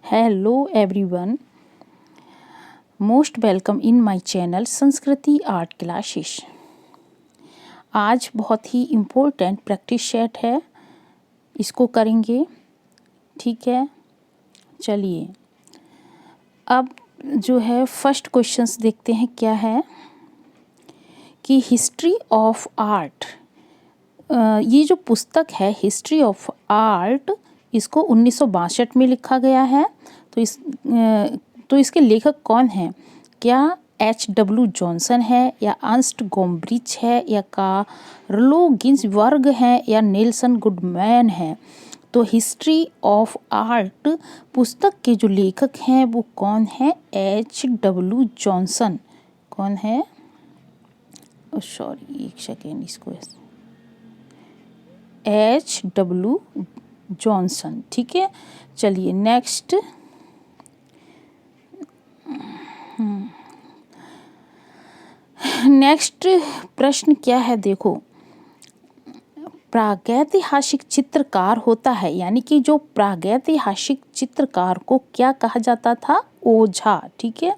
Hello everyone, most welcome in my channel संस्कृति art classes. आज बहुत ही इम्पोर्टेंट प्रैक्टिस सेट है, इसको करेंगे। ठीक है, चलिए अब जो है फर्स्ट क्वेश्चंस देखते हैं। क्या है कि हिस्ट्री ऑफ आर्ट, ये जो पुस्तक है हिस्ट्री ऑफ आर्ट, इसको 1962 में लिखा गया है। तो इसके लेखक कौन हैं? क्या H.W. जॉनसन है, या अर्नस्ट गॉम्ब्रिच है, या कार्लो गिन्सबर्ग है, या नेल्सन गुडमैन है? तो हिस्ट्री ऑफ आर्ट पुस्तक के जो लेखक हैं वो कौन है? H.W. जॉनसन। कौन है? सॉरी, एक सेकेंड, इसको H.W. जॉनसन। ठीक है, चलिए नेक्स्ट। नेक्स्ट प्रश्न क्या है, देखो। प्रागैतिहासिक चित्रकार होता है, यानी कि जो प्रागैतिहासिक चित्रकार को क्या कहा जाता था? ओझा। ठीक है,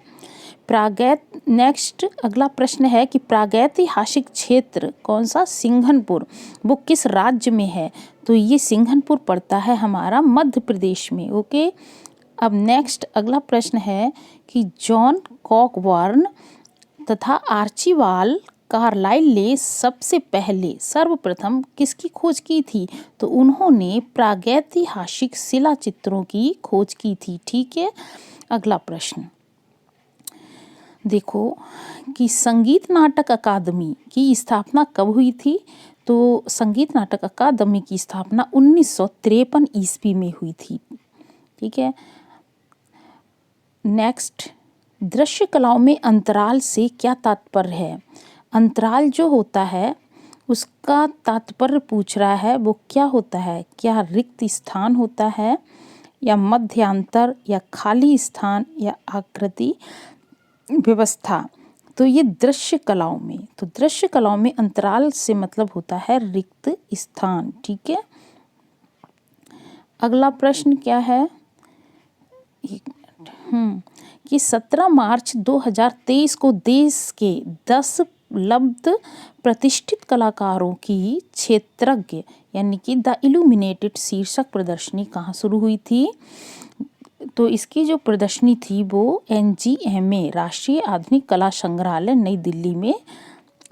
नेक्स्ट अगला प्रश्न है कि प्रागैतिहासिक क्षेत्र कौन सा? सिंघनपुर। वो किस राज्य में है? तो ये सिंघनपुर पड़ता है हमारा मध्य प्रदेश में। ओके, अब नेक्स्ट अगला प्रश्न है कि जॉन कॉकबर्न तथा आर्चिबाल्ड कार्लाइल ने सबसे पहले सर्वप्रथम किसकी खोज की थी? तो उन्होंने प्रागैतिहासिक शिला चित्रों की खोज की थी। ठीक है, अगला प्रश्न देखो कि संगीत नाटक अकादमी की स्थापना कब हुई थी? तो संगीत नाटक अकादमी की स्थापना 1953 ईस्वी में हुई थी। ठीक है, नेक्स्ट दृश्य कलाओं में अंतराल से क्या तात्पर्य है? अंतराल जो होता है उसका तात्पर्य पूछ रहा है, वो क्या होता है? क्या रिक्त स्थान होता है, या मध्यांतर, या खाली स्थान, या आकृति व्यवस्था? तो ये दृश्य कलाओं में, तो दृश्य कलाओं में अंतराल से मतलब होता है रिक्त स्थान। ठीक है, अगला प्रश्न क्या है? कि 17 मार्च 2023 को देश के 10 लब्ध प्रतिष्ठित कलाकारों की क्षेत्रज्ञ यानी कि द इल्यूमिनेटेड शीर्षक प्रदर्शनी कहाँ शुरू हुई थी? तो इसकी जो प्रदर्शनी थी वो NGMA राष्ट्रीय आधुनिक कला संग्रहालय नई दिल्ली में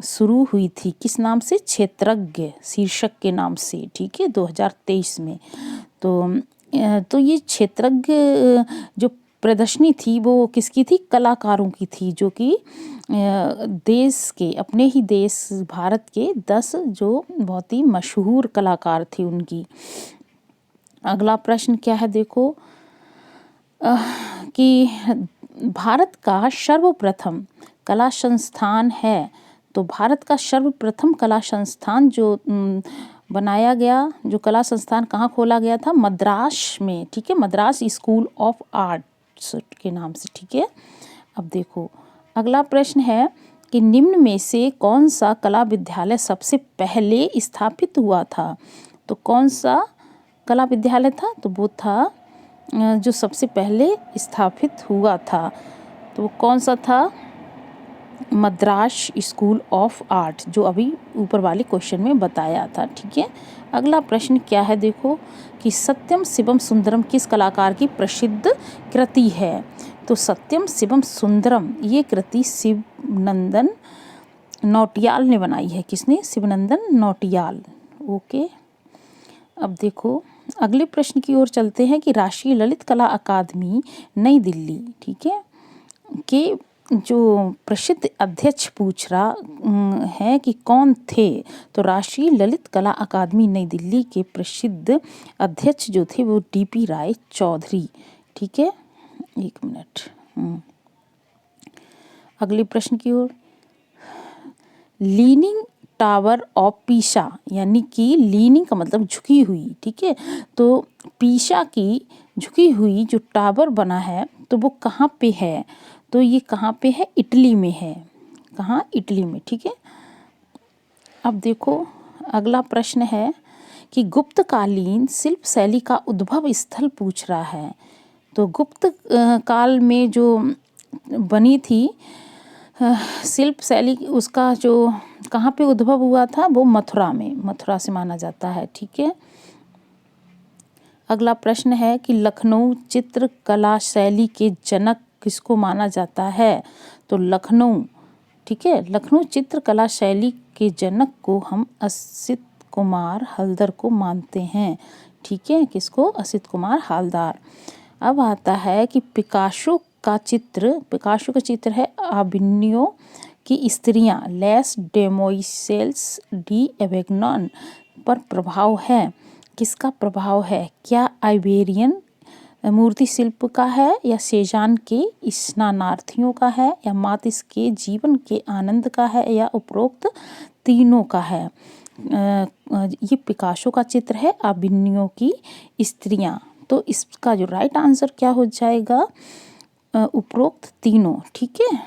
शुरू हुई थी। किस नाम से? क्षेत्रज्ञ शीर्षक के नाम से। ठीक है, 2023 में। तो ये क्षेत्रज्ञ जो प्रदर्शनी थी वो किसकी थी? कलाकारों की थी, जो कि देश के, अपने ही देश भारत के 10 जो बहुत ही मशहूर कलाकार थे उनकी। अगला प्रश्न क्या है, देखो कि भारत का सर्वप्रथम कला संस्थान है। तो भारत का सर्वप्रथम कला संस्थान जो बनाया गया, जो कला संस्थान कहाँ खोला गया था? मद्रास में। ठीक है, मद्रास स्कूल ऑफ आर्ट्स के नाम से। ठीक है, अब देखो अगला प्रश्न है कि निम्न में से कौन सा कला विद्यालय सबसे पहले स्थापित हुआ था? तो कौन सा कला विद्यालय था? तो वो था जो सबसे पहले स्थापित हुआ था, तो वो कौन सा था? मद्रास स्कूल ऑफ आर्ट, जो अभी ऊपर वाले क्वेश्चन में बताया था। ठीक है, अगला प्रश्न क्या है, देखो कि सत्यम शिवम सुंदरम किस कलाकार की प्रसिद्ध कृति है? तो सत्यम शिवम सुंदरम ये कृति शिवनंदन नौटियाल ने बनाई है। किसने? शिवनंदन नौटियाल। ओके, अब देखो अगले प्रश्न की ओर चलते हैं कि राष्ट्रीय ललित कला अकादमी नई दिल्ली, ठीक है, के जो प्रसिद्ध अध्यक्ष पूछ रहा है कि कौन थे? तो राष्ट्रीय ललित कला अकादमी नई दिल्ली के प्रसिद्ध अध्यक्ष जो थे वो DP राय चौधरी। ठीक है, एक मिनट। अगले प्रश्न की ओर, लीनिंग टावर ऑफ पीसा, यानी कि लीनिंग का मतलब झुकी हुई। ठीक है, तो पीसा की झुकी हुई जो टावर बना है तो वो कहाँ पे है? तो ये कहाँ पे है? इटली में है। कहाँ? इटली में। ठीक है, अब देखो अगला प्रश्न है कि गुप्तकालीन शिल्प शैली का उद्भव स्थल पूछ रहा है। तो गुप्त काल में जो बनी थी शिल्प शैली, उसका जो कहाँ पे उद्भव हुआ था, वो मथुरा में, मथुरा से माना जाता है। ठीक है। अगला प्रश्न है कि लखनऊ चित्रकला शैली के जनक किसको माना जाता है? तो लखनऊ, ठीक है, लखनऊ चित्रकला शैली के जनक को हम असित कुमार हलदर को मानते हैं। ठीक है, किसको? असित कुमार हलदर। अब आता है कि पिकासो का चित्र है अबिन्यो की स्त्रियां लेस डेमोइसेल्स डी एवेग्नॉन पर प्रभाव है। किसका प्रभाव है? क्या आइबेरियन मूर्ति शिल्प का है, या सेजान के स्नानार्थियों का है, या मातिस के जीवन के आनंद का है, या उपरोक्त तीनों का है? ये पिकासो का चित्र है अबिन्यो की स्त्रियां। तो इसका जो राइट आंसर क्या हो जाएगा? उपरोक्त तीनों। ठीक है।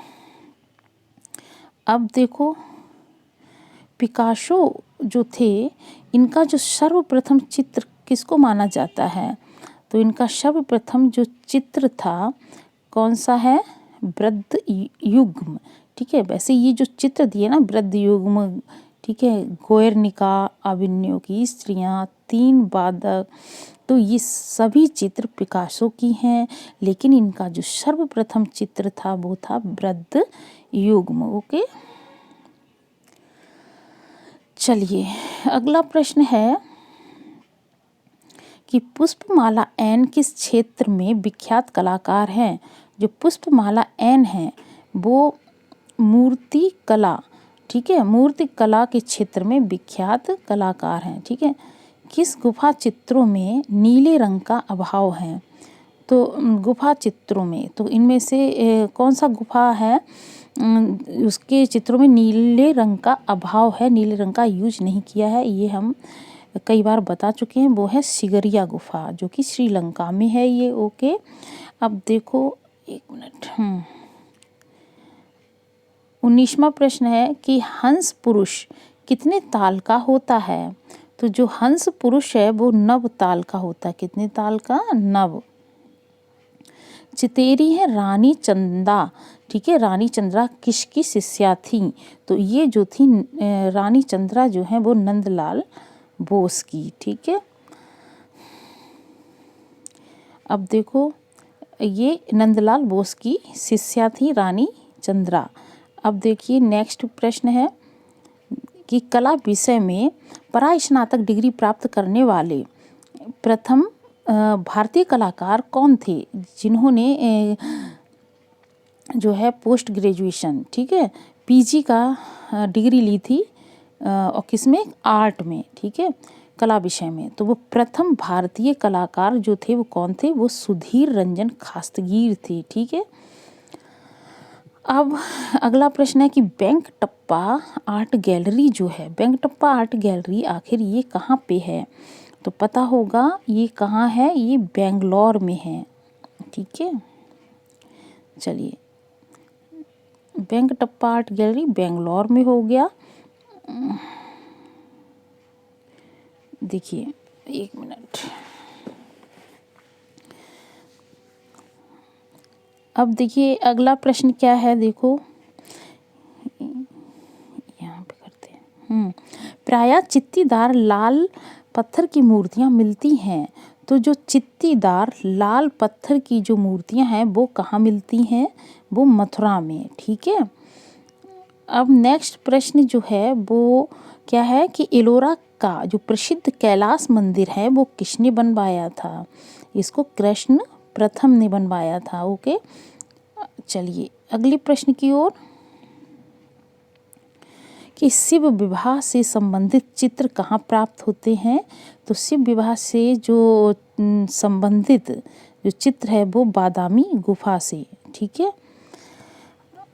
अब देखो, पिकासो जो थे, इनका जो सर्वप्रथम चित्र किसको माना जाता है? तो इनका सर्वप्रथम जो चित्र था कौन सा है? वृद्ध युग्म। ठीक है, वैसे ये जो चित्र दिए ना, वृद्ध युग्म, ठीक है, गोयर्निका, अबिन्यो की स्त्रियां, तीन बादक, तो ये सभी चित्र पिकासो की हैं, लेकिन इनका जो सर्वप्रथम चित्र था वो था वृद्ध युग्म। ओके, चलिए अगला प्रश्न है कि पुष्पमाला एन किस क्षेत्र में विख्यात कलाकार हैं? जो पुष्पमाला एन है वो मूर्ति कला, ठीक है, मूर्ति कला के क्षेत्र में विख्यात कलाकार हैं। ठीक है। किस गुफा चित्रों में नीले रंग का अभाव है? तो गुफा चित्रों में, तो इनमें से कौन सा गुफा है उसके चित्रों में नीले रंग का अभाव है, नीले रंग का यूज नहीं किया है, ये हम कई बार बता चुके हैं। वो है सिगरिया गुफा, जो कि श्रीलंका में है ये। ओके, अब देखो एक मिनट, 19वां प्रश्न है कि हंस पुरुष कितने ताल का होता है? तो जो हंस पुरुष है वो 9 ताल का होता है। कितने ताल का? 9। चितेरी है रानी चंदा, ठीक है, रानी चंद्रा किसकी शिष्या थी? तो ये जो थी रानी चंद्रा जो है वो नंदलाल बोस की। ठीक है। अब देखो, ये नंदलाल बोस की शिष्या थी रानी चंद्रा। अब देखिए नेक्स्ट प्रश्न है कि कला विषय में परास्नातक डिग्री प्राप्त करने वाले प्रथम भारतीय कलाकार कौन थे जिन्होंने जो है पोस्ट ग्रेजुएशन, ठीक है, पीजी का डिग्री ली थी और किसमें? आर्ट में, ठीक है, कला विषय में। तो वो प्रथम भारतीय कलाकार जो थे वो कौन थे? वो सुधीर रंजन खास्तगीर थे। ठीक है। अब अगला प्रश्न है कि वेंकटप्पा आर्ट गैलरी जो है, वेंकटप्पा आर्ट गैलरी आखिर ये कहाँ पे है? तो पता होगा ये कहाँ है, ये बेंगलोर में है। ठीक है, चलिए वेंकटप्पा आर्ट गैलरी बेंगलोर में हो गया। देखिए एक मिनट, अब देखिए अगला प्रश्न क्या है, देखो यहाँ पे करते हैं। प्रायः चित्तीदार लाल पत्थर की मूर्तियाँ मिलती हैं, तो जो चित्तीदार लाल पत्थर की जो मूर्तियाँ हैं वो कहाँ मिलती हैं? वो मथुरा में। ठीक है। अब नेक्स्ट प्रश्न जो है वो क्या है कि एलोरा का जो प्रसिद्ध कैलाश मंदिर है वो किसने बनवाया था? इसको कृष्ण प्रथम ने बनवाया था। ओके, चलिए अगले प्रश्न की ओर कि शिव विवाह से संबंधित चित्र कहाँ प्राप्त होते हैं? तो शिव विवाह से जो संबंधित जो चित्र है वो बादामी गुफा से। ठीक है।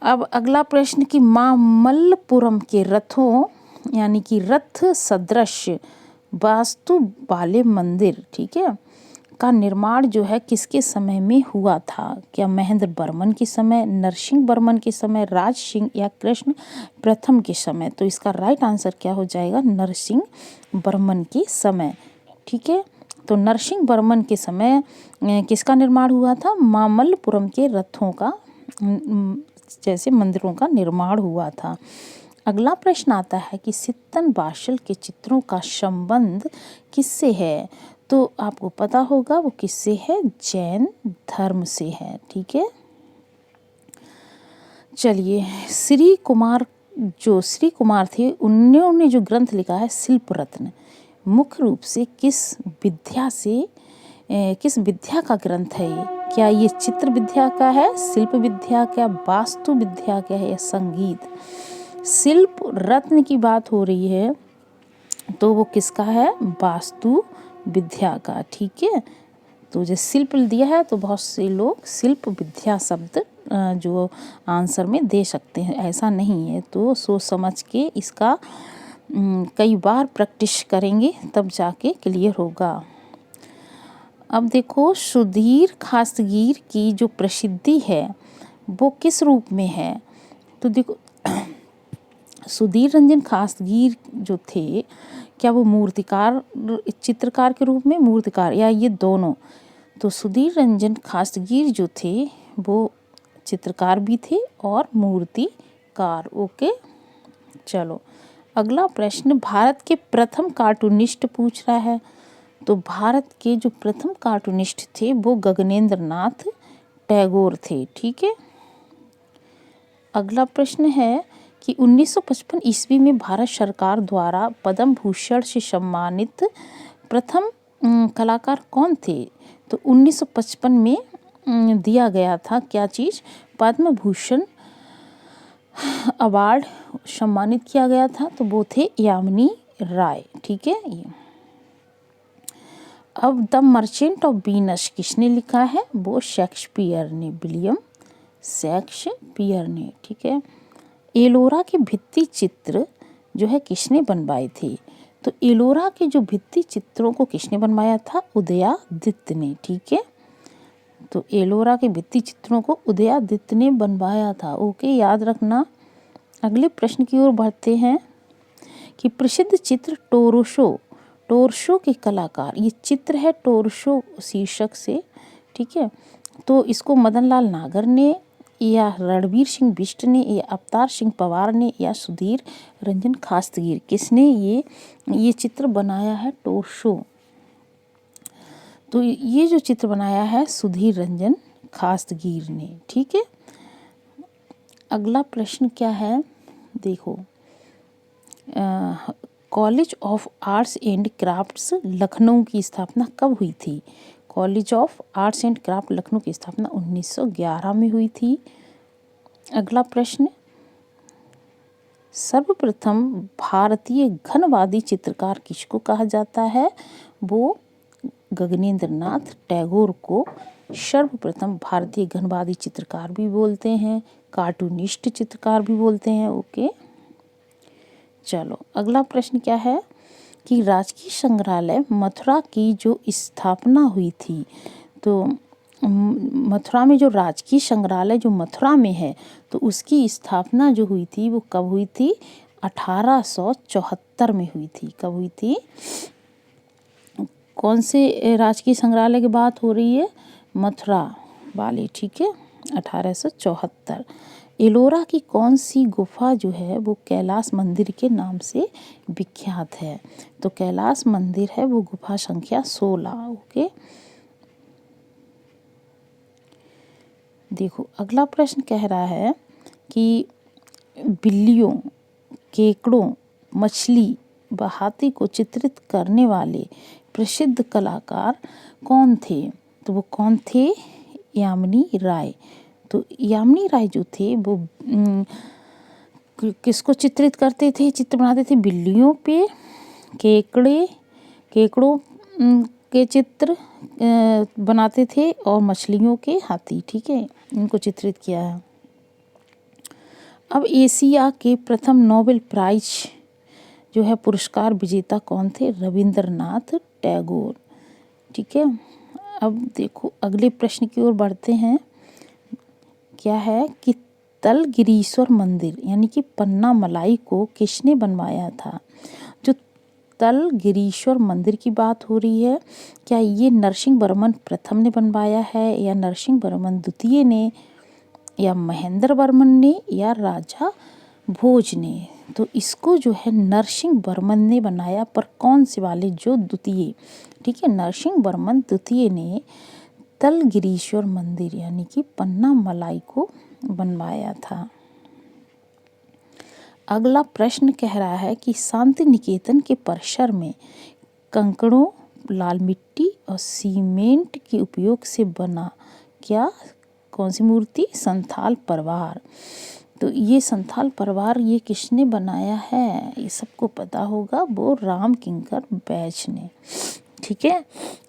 अब अगला प्रश्न कि मामल्लपुरम के रथों यानी कि रथ सदृश वास्तु वाले मंदिर, ठीक है, का निर्माण जो है किसके समय में हुआ था? क्या महेंद्र वर्मन के समय, नरसिंह वर्मन के समय, राज सिंह या कृष्ण प्रथम के समय? तो इसका राइट आंसर क्या हो जाएगा? नरसिंह वर्मन के समय। ठीक है। तो नरसिंह वर्मन के समय किसका निर्माण हुआ था? मामल्लपुरम के रथों का जैसे मंदिरों का निर्माण हुआ था। अगला प्रश्न आता है कि सित्तन बाशल के चित्रों का संबंध किससे है? तो आपको पता होगा वो किससे है? जैन धर्म से है। ठीक है, चलिए श्री कुमार थे, उन्होंने जो ग्रंथ लिखा है शिल्प रत्न, मुख्य रूप से किस विद्या का ग्रंथ है ये? क्या ये चित्र विद्या का है, शिल्प विद्या का, वास्तु विद्या का है या संगीत? शिल्प रत्न की बात हो रही है तो वो किसका है? वास्तु विद्या का। ठीक है, तो जो शिल्प दिया है तो बहुत से लोग शिल्प विद्या शब्द जो आंसर में दे सकते हैं, ऐसा नहीं है। तो सोच समझ के इसका कई बार प्रैक्टिस करेंगे तब जाके क्लियर होगा। अब देखो सुधीर खासगीर की जो प्रसिद्धि है वो किस रूप में है? तो देखो सुधीर रंजन खासगीर जो थे, क्या वो मूर्तिकार चित्रकार के रूप में, मूर्तिकार या ये दोनों? तो सुधीर रंजन खासगीर जो थे वो चित्रकार भी थे और मूर्तिकार। ओके, चलो अगला प्रश्न, भारत के प्रथम कार्टूनिस्ट पूछ रहा है। तो भारत के जो प्रथम कार्टूनिस्ट थे वो गगनेंद्र नाथ टैगोर थे। ठीक है, अगला प्रश्न है कि 1955 ईस्वी में भारत सरकार द्वारा पद्म भूषण से सम्मानित प्रथम कलाकार कौन थे? तो 1955 में दिया गया था क्या चीज़? पद्म भूषण अवार्ड सम्मानित किया गया था, तो वो थे यामिनी राय। ठीक है, ये अब द मर्चेंट ऑफ वीनस किसने लिखा है? वो शेक्सपियर ने, विलियम शेक्सपियर ने। ठीक है, एलोरा के भित्ति चित्र जो है किसने बनवाए थे? तो एलोरा के जो भित्ति चित्रों को किसने बनवाया था? उदयादित्य ने। ठीक है, तो एलोरा के भित्ति चित्रों को उदयादित्य ने बनवाया था। ओके, याद रखना। अगले प्रश्न की ओर बढ़ते हैं कि प्रसिद्ध चित्र टोरशो के कलाकार, ये चित्र है टोरशो शीर्षक से। ठीक है, तो इसको मदन लाल नागर ने या रणवीर सिंह बिष्ट ने या अवतार सिंह पवार ने या सुधीर रंजन खासगीर, किसने ये चित्र बनाया है टोरशो? तो ये जो चित्र बनाया है सुधीर रंजन खासगीर ने। ठीक है, अगला प्रश्न क्या है? देखो college of arts and crafts Lucknow की स्थापना कब हुई थी? College of arts and craft Lucknow की स्थापना 1911 में हुई थी। अगला प्रश्न, सर्वप्रथम भारतीय घनवादी चित्रकार किसको कहा जाता है? वो गगनेंद्र नाथ टैगोर को सर्वप्रथम भारतीय घनवादी चित्रकार भी बोलते हैं, कार्टूनिस्ट चित्रकार भी बोलते हैं। ओके, चलो अगला प्रश्न क्या है कि राजकीय संग्रहालय मथुरा की जो स्थापना हुई थी, तो मथुरा में जो राजकीय संग्रहालय जो मथुरा में है तो उसकी स्थापना जो हुई थी वो कब हुई थी? 1874 में हुई थी। कब हुई थी? कौन से राजकीय संग्रहालय की बात हो रही है? मथुरा वाले। ठीक है, 1874। एलोरा की कौन सी गुफा जो है वो कैलाश मंदिर के नाम से विख्यात है? तो कैलाश मंदिर है वो गुफा संख्या 16। ओके, देखो अगला प्रश्न कह रहा है कि बिल्लियों, केकड़ों, मछली व हाथी को चित्रित करने वाले प्रसिद्ध कलाकार कौन थे? तो वो कौन थे? यामिनी राय। तो यामिनी राय जो थे वो किसको चित्रित करते थे, चित्र बनाते थे? बिल्लियों पे, केकड़ों के चित्र बनाते थे और मछलियों के हाथी। ठीक है, इनको चित्रित किया है। अब एशिया के प्रथम नोबेल प्राइज जो है पुरस्कार विजेता कौन थे? रविंद्रनाथ टैगोर। ठीक है, अब देखो अगले प्रश्न की ओर बढ़ते हैं। क्या है कि तलगिरीश्वर मंदिर यानी कि पन्ना मलाई को किसने बनवाया था? जो तलगिरीश्वर मंदिर की बात हो रही है। क्या ये नरसिंह वर्मन प्रथम ने बनवाया है या नरसिंह वर्मन द्वितीय ने या महेंद्र वर्मन ने या राजा भोज ने? तो इसको जो है नरसिंह वर्मन ने बनाया, पर कौन से वाले? जो द्वितीय, ठीक है, नरसिंह वर्मन द्वितीय ने तलगिरीश्वर मंदिर यानी कि पन्ना मलाई को बनवाया था। अगला प्रश्न कह रहा है कि शांति निकेतन के परिसर में कंकड़ों, लाल मिट्टी और सीमेंट के उपयोग से बना क्या? कौन सी मूर्ति? संथाल परिवार। तो ये संथाल परिवार ये किसने बनाया है? ये सबको पता होगा, वो राम किंकर बैज ने, ठीक है।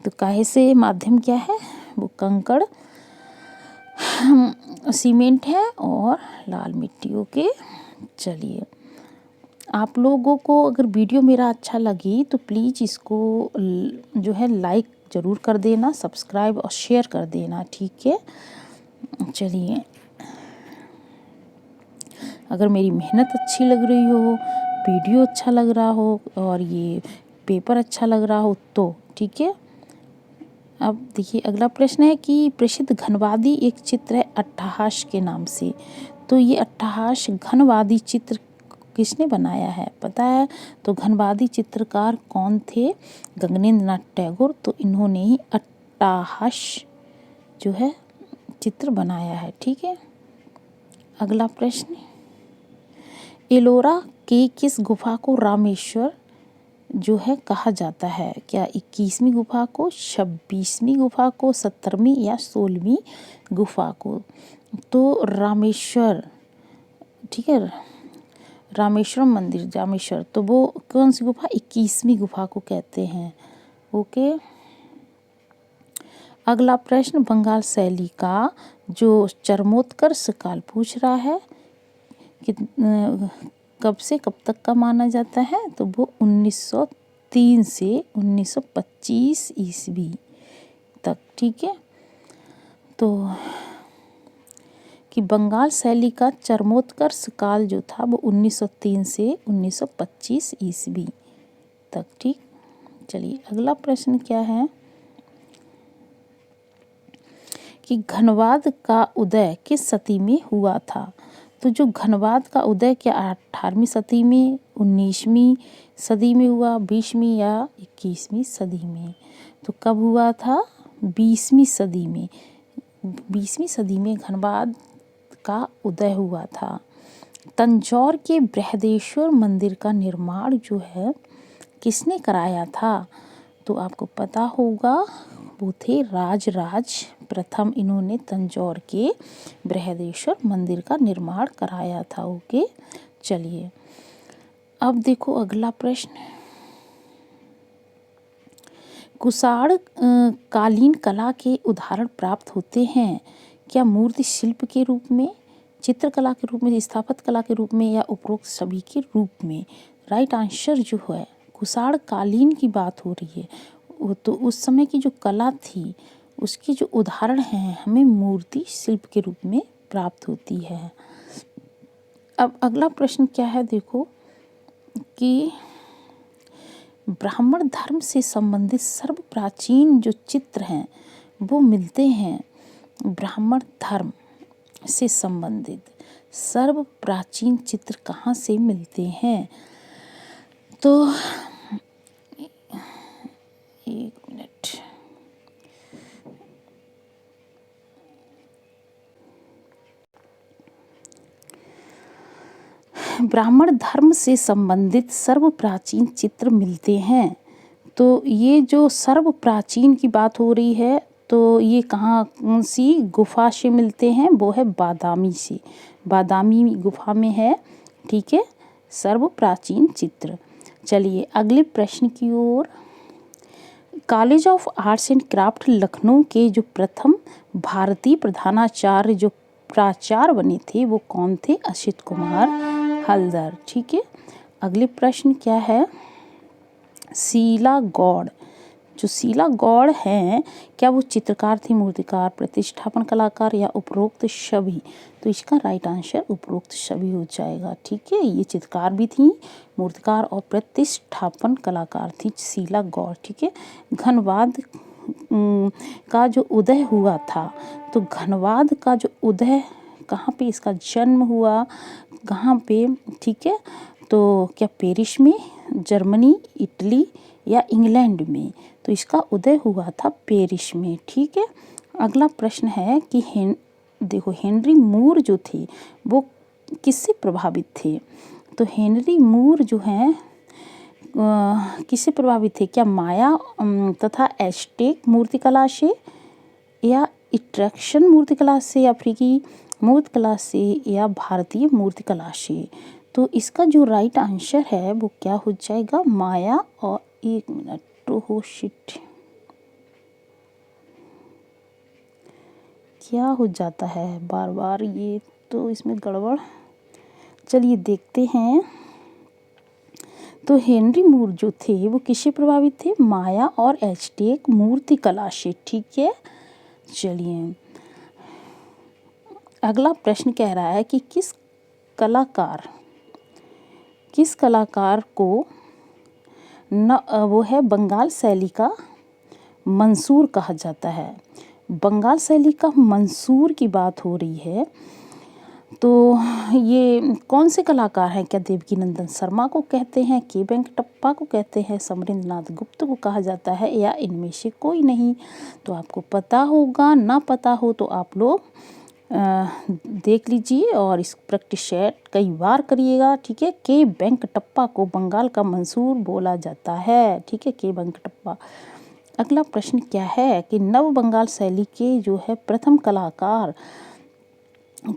तो काहे से माध्यम क्या है? वो कंकड़, सीमेंट है और लाल मिट्टी। ओके, चलिए, आप लोगों को अगर वीडियो मेरा अच्छा लगी तो प्लीज़ इसको जो है लाइक ज़रूर कर देना, सब्सक्राइब और शेयर कर देना, ठीक है। चलिए, अगर मेरी मेहनत अच्छी लग रही हो, वीडियो अच्छा लग रहा हो और ये पेपर अच्छा लग रहा हो तो ठीक है। अब देखिए, अगला प्रश्न है कि प्रसिद्ध घनवादी एक चित्र है अट्टहास के नाम से। तो ये अट्टहास घनवादी चित्र किसने बनाया है? पता है? तो घनवादी चित्रकार कौन थे? गगनेंद्र नाथ टैगोर। तो इन्होंने ही अट्टहास जो है चित्र बनाया है, ठीक है। अगला प्रश्न, एलोरा के किस गुफा को रामेश्वर जो है कहा जाता है? क्या 21वीं गुफा को, 26वीं गुफा को, 17वीं या 16वीं गुफा को? तो रामेश्वर, ठीक है, रामेश्वरम मंदिर, रामेश्वर, तो वो कौन सी गुफा? 21वीं गुफा को कहते हैं। ओके, अगला प्रश्न, बंगाल शैली का जो चरमोत्कर्ष काल पूछ रहा है कि कब से कब तक का माना जाता है? तो वो 1903 से 1925 ईस्वी तक, ठीक है। तो कि बंगाल शैली का चरमोत्कर्ष काल जो था वो 1903 से 1925 ईस्वी तक, ठीक। चलिए, अगला प्रश्न क्या है कि घनवाद का उदय किस सदी में हुआ था? तो जो घनवाद का उदय क्या 18वीं सदी में, 19वीं सदी में हुआ, 20वीं या 21वीं सदी में? तो कब हुआ था? 20वीं सदी में। 20वीं सदी में घनवाद का उदय हुआ था। तंजौर के बृहदेश्वर मंदिर का निर्माण जो है किसने कराया था? तो आपको पता होगा, वो थे राजराज प्रथम। इन्होंने तंजौर के बृहदेश्वर मंदिर का निर्माण कराया था। ओके, चलिए, अब देखो अगला प्रश्न, कुषाण कालीन कला के उदाहरण प्राप्त होते हैं क्या मूर्ति शिल्प के रूप में, चित्रकला के रूप में, स्थापत्य कला के रूप में या उपरोक्त सभी के रूप में? राइट आंसर जो है, कुषाण कालीन की बात हो रही है, वो तो उस समय की जो कला थी उसके जो उदाहरण हैं हमें मूर्ति शिल्प के रूप में प्राप्त होती है। अब अगला प्रश्न क्या है, देखो कि ब्राह्मण धर्म से संबंधित सर्व प्राचीन जो चित्र हैं वो मिलते हैं। ब्राह्मण धर्म से संबंधित सर्व प्राचीन चित्र कहाँ से मिलते हैं? तो एक मिनट, ब्राह्मण धर्म से संबंधित सर्व प्राचीन चित्र मिलते हैं। तो ये जो सर्व प्राचीन की बात हो रही है तो ये कहाँ सी गुफा से मिलते हैं? वो है बादामी से, बादामी गुफा में है, ठीक है, सर्व प्राचीन चित्र। चलिए अगले प्रश्न की ओर, college of arts and craft Lucknow के जो प्रथम भारतीय प्रधानाचार्य जो प्राचार्य बने थे वो कौन थे? असित कुमार हल्दर, ठीक है। अगले प्रश्न क्या है, शीला गौड़ जो शीला गौड़ हैं, क्या वो चित्रकार थी, मूर्तिकार, प्रतिष्ठापन कलाकार या उपरोक्त सभी? तो इसका राइट आंसर उपरोक्त सभी हो जाएगा। ठीक है, ये चित्रकार भी थी, मूर्तिकार और प्रतिष्ठापन कलाकार थी शीला गौड़। ठीक है, घनवाद का जो उदय हुआ था, तो घनवाद का जो उदय कहाँ पे, इसका जन्म हुआ कहाँ पे? ठीक है, तो क्या पेरिस में, जर्मनी, इटली या इंग्लैंड में? तो इसका उदय हुआ था पेरिस में। ठीक है, अगला प्रश्न है कि देखो हेनरी मूर जो थे वो किससे प्रभावित थे? तो हेनरी मूर जो हैं किससे प्रभावित थे? क्या माया तथा एस्टेक मूर्तिकला से, या इट्रैक्शन मूर्तिकला से, अफ्रीकी मूर्तिकला से, या भारतीय मूर्तिकला से? तो इसका जो राइट आंसर है वो क्या हो जाएगा? माया। और एक मिनट, हो शिट, क्या हो जाता है बार बार, ये तो इसमें गड़बड़। चलिए देखते हैं। तो हेनरी मूर जो थे वो किससे प्रभावित थे? माया और एस्टेक मूर्तिकला से। ठीक है, चलिए अगला प्रश्न कह रहा है कि किस कलाकार को वो है बंगाल शैली का मंसूर कहा जाता है। बंगाल शैली का मंसूर की बात हो रही है, तो ये कौन से कलाकार हैं? क्या देवकीनंदन शर्मा को कहते हैं, के वेंकटप्पा को कहते हैं, समरेंद्रनाथ गुप्त को कहा जाता है, या इनमें से कोई नहीं? तो आपको पता होगा, ना पता हो तो आप लोग देख लीजिए और इस प्रैक्टिस सेट कई बार करिएगा। ठीक है, के वेंकटप्पा को बंगाल का मंसूर बोला जाता है। ठीक है, के वेंकटप्पा। अगला प्रश्न क्या है कि नव बंगाल शैली के जो है प्रथम कलाकार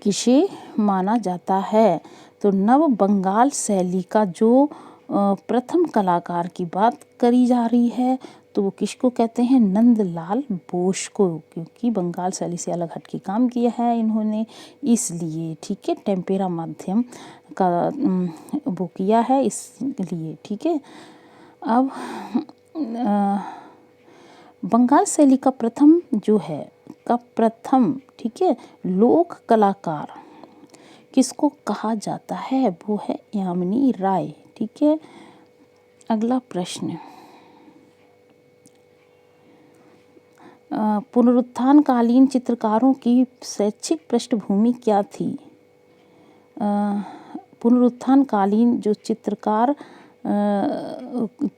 किसे माना जाता है? तो नव बंगाल शैली का जो प्रथम कलाकार की बात करी जा रही है, तो वो किसको कहते हैं? नंदलाल बोस को, क्योंकि बंगाल शैली से अलग हटके काम किया है इन्होंने, इसलिए। ठीक है, टेम्पेरा माध्यम का वो किया है इसलिए। ठीक है, अब बंगाल शैली का प्रथम जो है ठीक है लोक कलाकार किसको कहा जाता है? वो है यामिनी राय। ठीक है, अगला प्रश्न, पुनरुत्थान कालीन चित्रकारों की शैक्षिक पृष्ठभूमि क्या थी? पुनरुत्थान कालीन जो चित्रकार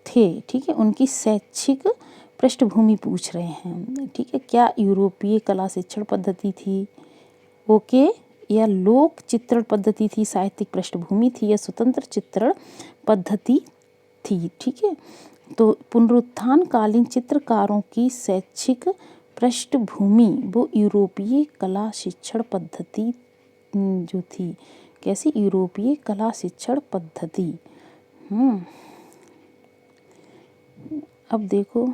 थे, ठीक है, उनकी शैक्षिक पृष्ठभूमि पूछ रहे हैं। ठीक है, क्या यूरोपीय कला शिक्षण पद्धति थी? ओके, या लोक चित्रण पद्धति थी, साहित्यिक पृष्ठभूमि थी, या स्वतंत्र चित्रण पद्धति थी? ठीक है, तो पुनरुत्थान कालीन चित्रकारों की शैक्षिक पृष्ठभूमि वो यूरोपीय कला शिक्षण पद्धति जो थी। कैसी? यूरोपीय कला शिक्षण पद्धति। अब देखो,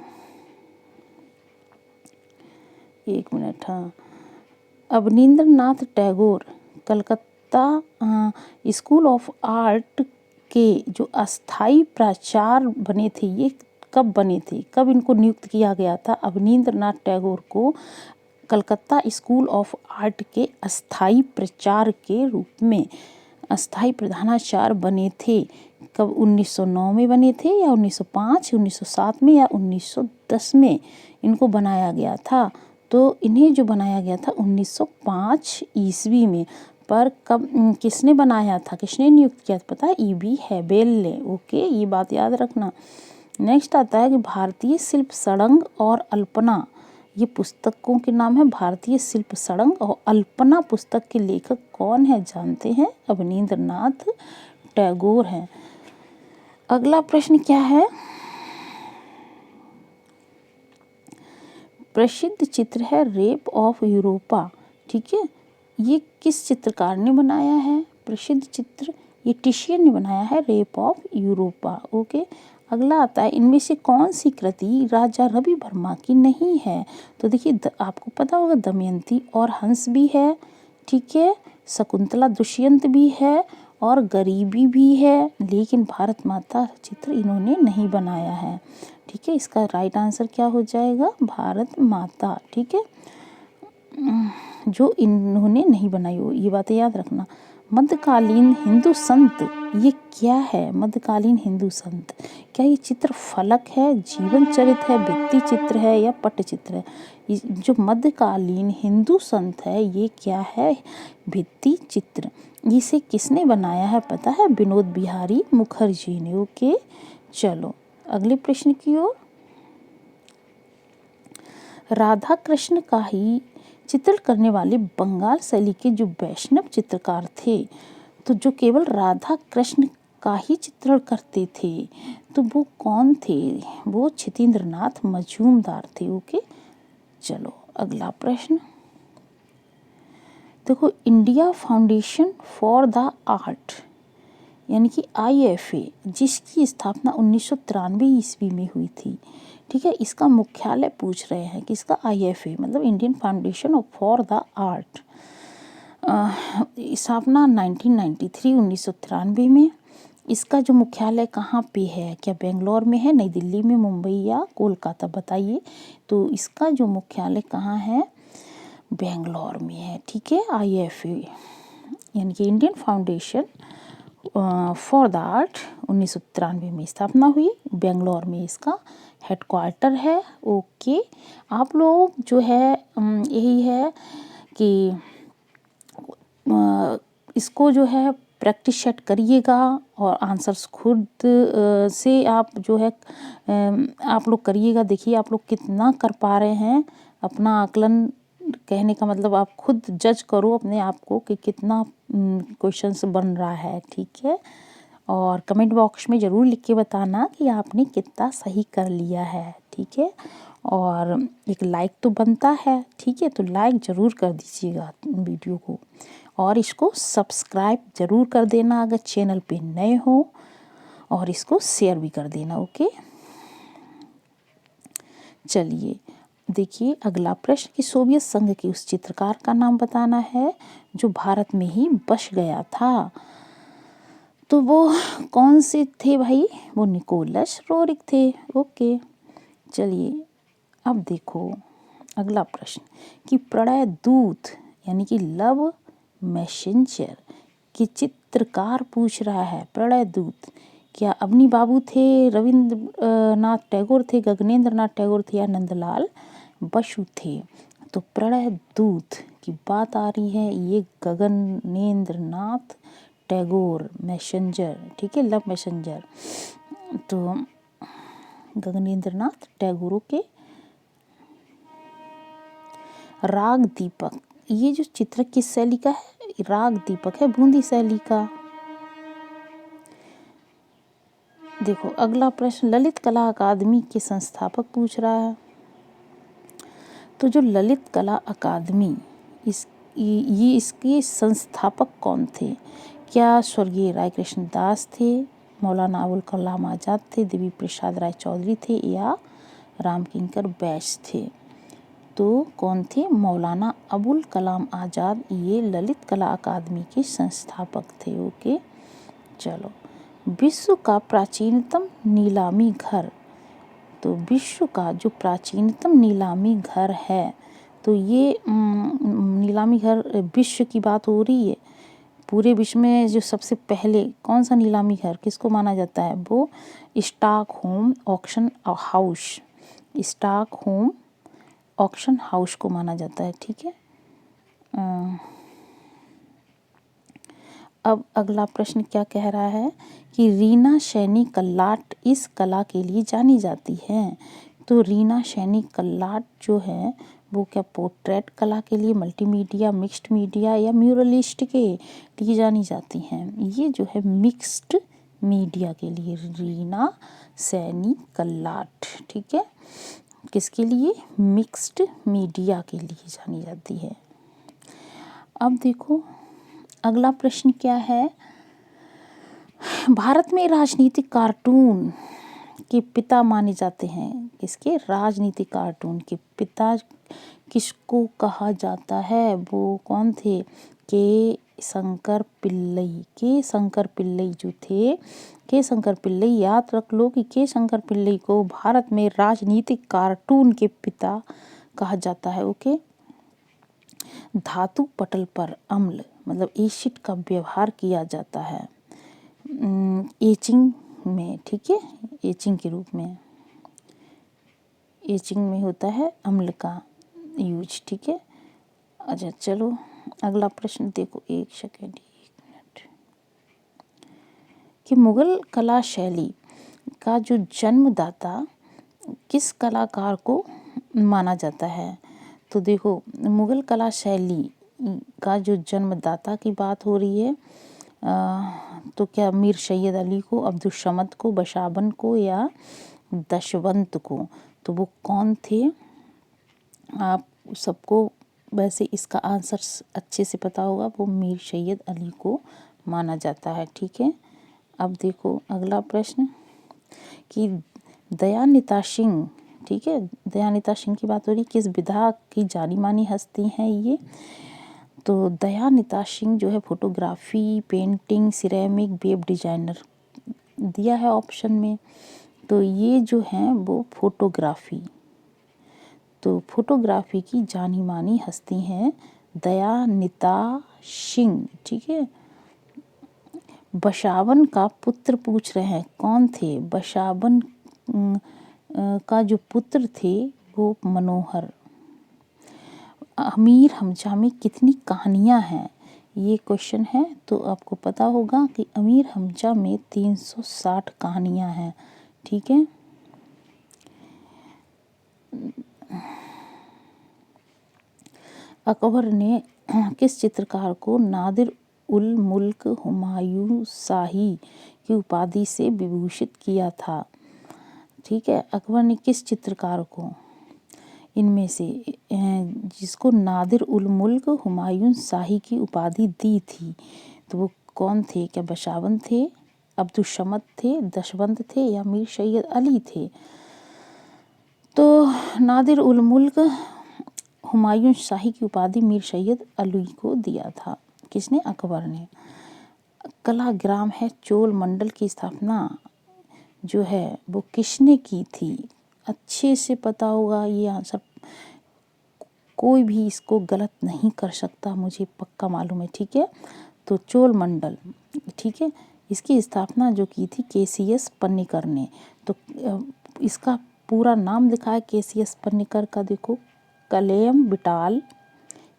एक मिनट, हाँ, Abanindranath Tagore Calcutta school of art के जो अस्थाई प्राचार्य बने थे, ये कब बने थे? कब इनको नियुक्त किया गया था? अवनींद्रनाथ टैगोर को कलकत्ता स्कूल ऑफ आर्ट के अस्थाई प्राचार्य के रूप में अस्थाई प्रधानाचार्य बने थे। कब? 1909 में बने थे, या 1905, 1907 में, या 1910 में इनको बनाया गया था? तो इन्हें जो बनाया गया था 1905 ईस्वी में। पर कब किसने बनाया था, किसने नियुक्त किया था? पता है, E.B. हैबेल ने। ओके, ये बात याद रखना। नेक्स्ट आता है कि भारतीय शिल्प सड़ंग और अल्पना, ये पुस्तकों के नाम है। भारतीय शिल्प सड़ंग और अल्पना पुस्तक के लेखक कौन है? जानते हैं, अवनींद्रनाथ टैगोर हैं। अगला प्रश्न क्या है? प्रसिद्ध चित्र है रेप ऑफ यूरोपा। ठीक है, ये किस चित्रकार ने बनाया है? प्रसिद्ध चित्र ये टिशियन ने बनाया है, रेप ऑफ यूरोपा। ओके, अगला आता है, इनमें से कौन सी कृति राजा रवि वर्मा की नहीं है? तो देखिए, आपको पता होगा दमयंती और हंस भी है। ठीक है, शकुंतला दुष्यंत भी है, और गरीबी भी है, लेकिन भारत माता चित्र इन्होंने नहीं बनाया है। ठीक है, इसका राइट आंसर क्या हो जाएगा? भारत माता। ठीक है, जो इन्होंने नहीं बनाई हो, ये बातें याद रखना। मध्यकालीन हिंदू संत ये क्या है? मध्यकालीन हिंदू संत, क्या ये चित्र फलक है, जीवन चरित्र है, भित्ति चित्र है या पट्टचित्र है? जो मध्यकालीन हिंदू संत है ये क्या है? भित्ति चित्र। इसे किसने बनाया है पता है? विनोद बिहारी मुखर्जी ने। ओके, चलो अगले प्रश्न की ओर। राधा कृष्ण का ही चित्रण करने वाले बंगाल शैली के जो वैष्णव चित्रकार थे, तो जो केवल राधा कृष्ण का ही चित्रण करते थे, तो वो कौन थे? वो क्षितेंद्रनाथ मजूमदार थे। ओके, चलो अगला प्रश्न देखो। India foundation for the art यानी कि IFA, जिसकी स्थापना 1993 ईस्वी में हुई थी, ठीक है, इसका मुख्यालय पूछ रहे हैं कि इसका IFA मतलब Indian foundation for the art, स्थापना 1993 में। इसका जो मुख्यालय कहाँ पे है? क्या बेंगलोर में है, नई दिल्ली में, मुंबई या कोलकाता? बताइए। तो इसका जो मुख्यालय कहाँ है? बेंगलोर में है। ठीक है, IFA यानी कि Indian foundation for the art 1993 में स्थापना हुई, बेंगलोर में इसका हेडक्वार्टर है। ओके, आप लोग जो है यही है कि इसको जो है प्रैक्टिस सेट करिएगा और आंसर्स खुद से आप जो है आप लोग करिएगा। देखिए आप लोग कितना कर पा रहे हैं। अपना आकलन कहने का मतलब आप खुद जज करो अपने आप को कि कितना क्वेश्चंस बन रहा है। ठीक है, और कमेंट बॉक्स में ज़रूर लिख के बताना कि आपने कितना सही कर लिया है। ठीक है, और एक लाइक तो बनता है। ठीक है, तो लाइक ज़रूर कर दीजिएगा वीडियो को, और इसको सब्सक्राइब ज़रूर कर देना अगर चैनल पे नए हो, और इसको शेयर भी कर देना। ओके, चलिए देखिए अगला प्रश्न कि सोवियत संघ के उस चित्रकार का नाम बताना है जो भारत में ही बस गया था। तो वो कौन से थे भाई? वो निकोलस रोरिक थे। ओके, चलिए अब देखो अगला प्रश्न कि प्रणय दूत यानी कि लव मैसेंजर के चित्रकार पूछ रहा है। प्रणय दूत क्या अवनी बाबू थे, रविंद्रनाथ टैगोर थे, गगनेंद्रनाथ टैगोर थे या नंदलाल बसु थे? तो प्रणय दूत की बात आ रही है, ये गगनेंद्रनाथ टैगोर मैसेंजर। ठीक है, लव मैसेंजर तो गगनेंद्रनाथ टैगोर के। राग दीपक, ये जो चित्र किस शैली का है? राग दीपक है बूंदी शैली का। देखो अगला प्रश्न ललित कला अकादमी के संस्थापक पूछ रहा है। तो जो ललित कला अकादमी इसके संस्थापक कौन थे? क्या स्वर्गीय राय कृष्ण दास थे, मौलाना अबुल कलाम आज़ाद थे, देवी प्रसाद राय चौधरी थे या रामकिंकर बैस थे? तो कौन थे? मौलाना अबुल कलाम आज़ाद ये ललित कला अकादमी के संस्थापक थे। ओके, चलो विश्व का प्राचीनतम नीलामी घर, तो विश्व का जो प्राचीनतम नीलामी घर है, तो ये नीलामी घर विश्व की बात हो रही है। पूरे विश्व में जो सबसे पहले कौन सा नीलामी घर किसको माना जाता है? वो Stockholm auction house, Stockholm auction house को माना जाता है। ठीक है, अब अगला प्रश्न क्या कह रहा है कि रीना सैनी कल्लाट इस कला के लिए जानी जाती है। तो रीना सैनी कल्लाट जो है वो क्या पोर्ट्रेट कला के लिए, मल्टीमीडिया, मिक्स्ड मीडिया या म्यूरलिस्ट के लिए जानी जाती हैं? ये जो है मिक्स्ड मीडिया के लिए रीना सैनी कल्लाट। ठीक है, किसके लिए? मिक्स्ड मीडिया के लिए जानी जाती है। अब देखो अगला प्रश्न क्या है। भारत में राजनीतिक कार्टून के पिता माने जाते हैं किसके? राजनीतिक कार्टून के पिता किसको कहा जाता है? वो कौन थे? के शंकर पिल्लई। के शंकर पिल्लई जो थे, के शंकर पिल्लई, याद रख लो कि के शंकर पिल्लई को भारत में राजनीतिक कार्टून के पिता कहा जाता है। ओके। धातु पटल पर अम्ल मतलब एसिड का व्यवहार किया जाता है एचिंग में, ठीक है, एचिंग के रूप में, एचिंग में होता है अम्ल का यूज, ठीक है। अच्छा चलो अगला प्रश्न देखो, एक सेकेंड, एक मिनट, कि मुगल कला शैली का जो जन्मदाता किस कलाकार को माना जाता है। तो देखो मुगल कला शैली का जो जन्मदाता की बात हो रही है तो क्या मीर सैयद अली को, अब्दुल समद को, बशाबन को या दशवंत को। तो वो कौन थे, आप सबको वैसे इसका आंसर अच्छे से पता होगा, वो मीर सैयद अली को माना जाता है, ठीक है। अब देखो अगला प्रश्न कि दयानिता सिंह, ठीक है, दयानिता सिंह की बात हो रही, किस विधा की जानी मानी हस्ती हैं ये। तो दयानिता सिंह जो है photography, painting, ceramic, web designer दिया है ऑप्शन में। तो ये जो हैं वो फोटोग्राफी, तो फोटोग्राफी की जानी मानी हस्ती हैं दयानिता सिंह, ठीक है। बशावन का पुत्र पूछ रहे हैं, कौन थे बशावन का जो पुत्र थे वो मनोहर। अमीर हमजा में कितनी कहानियां हैं, ये क्वेश्चन है। तो आपको पता होगा कि अमीर हमजा में 360 कहानियां हैं, ठीक है। अकबर ने किस चित्रकार को नादिर उल मुल्क हुमायूं शाही की उपाधि से विभूषित किया था, ठीक है। अकबर ने किस चित्रकार को इनमें से जिसको नादिर उल मुल्क हुमायूं शाही की उपाधि दी थी, तो वो कौन थे, क्या बशावन थे, अब्दुल समद थे, दशवंत थे या मीर सैयद अली थे। तो नादिर उल मुल्क हुमायूं शाही की उपाधि मीर सैयद अली को दिया था, किसने, अकबर ने। कलाग्राम है चोल मंडल की स्थापना जो है वो किसने की थी, अच्छे से पता होगा ये आंसर, कोई भी इसको गलत नहीं कर सकता, मुझे पक्का मालूम है, ठीक है। तो चोल मंडल, ठीक है, इसकी स्थापना जो की थी केसीएस पन्नीकर ने। तो इसका पूरा नाम लिखा है केसीएस पन्नीकर का, देखो, कलयम बिटाल,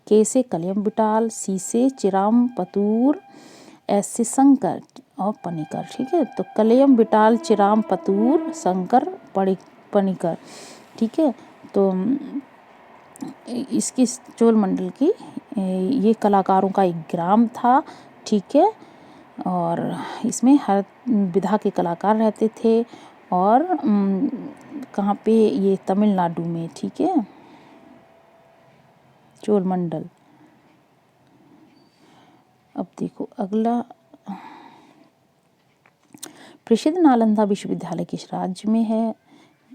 के से कलयम बिटाल, सी से चिराम पतूर, एस से शंकर और पनिकर, ठीक है। तो कलयम बिटाल चिराम पतूर शंकर पनिकर, ठीक है। तो इसकी चोल मंडल की ये कलाकारों का एक ग्राम था, ठीक है। और इसमें हर विधा के कलाकार रहते थे और कहाँ पे, ये तमिलनाडु में, ठीक है, चोल मंडल। अब देखो अगला, प्रसिद्ध नालंदा विश्वविद्यालय किस राज्य में है,